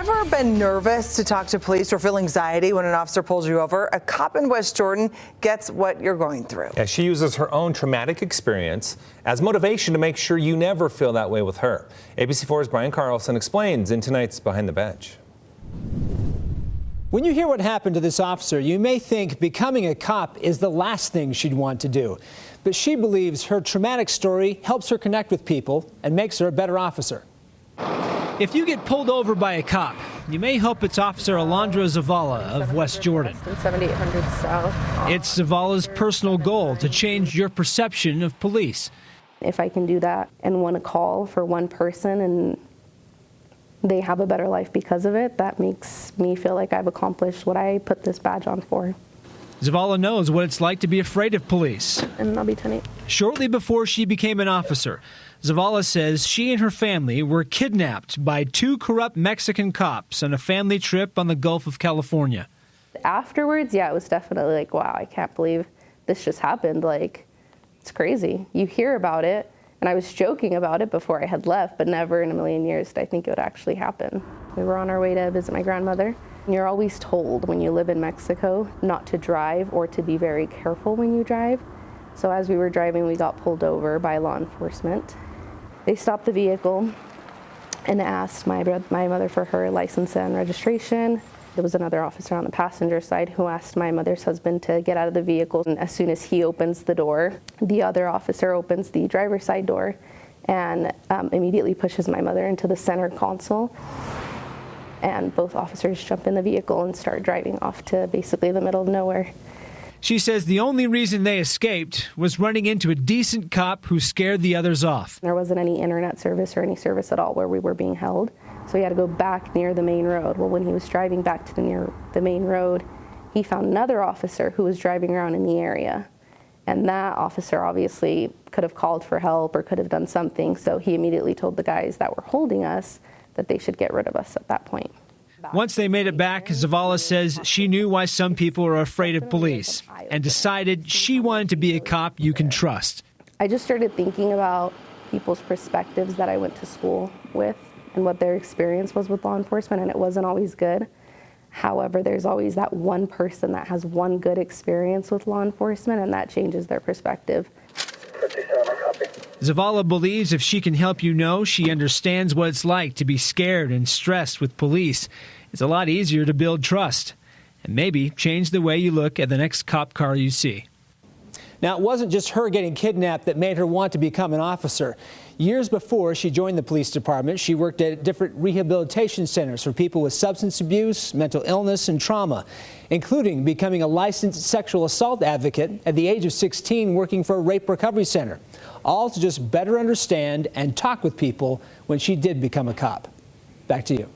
Ever been nervous to talk to police or feel anxiety when an officer pulls you over? A cop in West Jordan gets what you're going through. Yeah, she uses her own traumatic experience as motivation to make sure you never feel that way with her. ABC4's Brian Carlson explains in tonight's Behind the Bench. When you hear what happened to this officer, you may think becoming a cop is the last thing she'd want to do. But she believes her traumatic story helps her connect with people and makes her a better officer. If you get pulled over by a cop, you may hope it's Officer Alondra Zavala of West Jordan. 7800 South. It's Zavala's personal goal to change your perception of police. If I can do that and want to call for one person and they have a better life because of it, that makes me feel like I've accomplished what I put this badge on for. Zavala knows what it's like to be afraid of police. And I'll be 10. Shortly before she became an officer, Zavala says she and her family were kidnapped by 2 corrupt Mexican cops on a family trip on the Gulf of California. Afterwards, yeah, it was definitely like, wow, I can't believe this just happened. Like, it's crazy. You hear about it, and I was joking about it before I had left, but never in a million years did I think it would actually happen. We were on our way to visit my grandmother. You're always told when you live in Mexico not to drive or to be very careful when you drive. So as we were driving, we got pulled over by law enforcement. They stopped the vehicle and asked my mother for her license and registration. There was another officer on the passenger side who asked my mother's husband to get out of the vehicle. And as soon as he opens the door, the other officer opens the driver's side door and immediately pushes my mother into the center console. And both officers jump in the vehicle and start driving off to basically the middle of nowhere. She says the only reason they escaped was running into a decent cop who scared the others off. There wasn't any internet service or any service at all where we were being held, so he had to go back near the main road. Well, when he was driving back to near the main road, he found another officer who was driving around in the area. And that officer obviously could have called for help or could have done something, so he immediately told the guys that were holding us that they should get rid of us at that point. Once they made it back, Zavala says she knew why some people are afraid of police and decided she wanted to be a cop you can trust. I just started thinking about people's perspectives that I went to school with and what their experience was with law enforcement, and it wasn't always good. However, there's always that one person that has one good experience with law enforcement, and that changes their perspective. Zavala believes if she can help you know she understands what it's like to be scared and stressed with police, it's a lot easier to build trust and maybe change the way you look at the next cop car you see. Now, it wasn't just her getting kidnapped that made her want to become an officer. Years before she joined the police department, she worked at different rehabilitation centers for people with substance abuse, mental illness, and trauma, including becoming a licensed sexual assault advocate at the age of 16, working for a rape recovery center, all to just better understand and talk with people when she did become a cop. Back to you.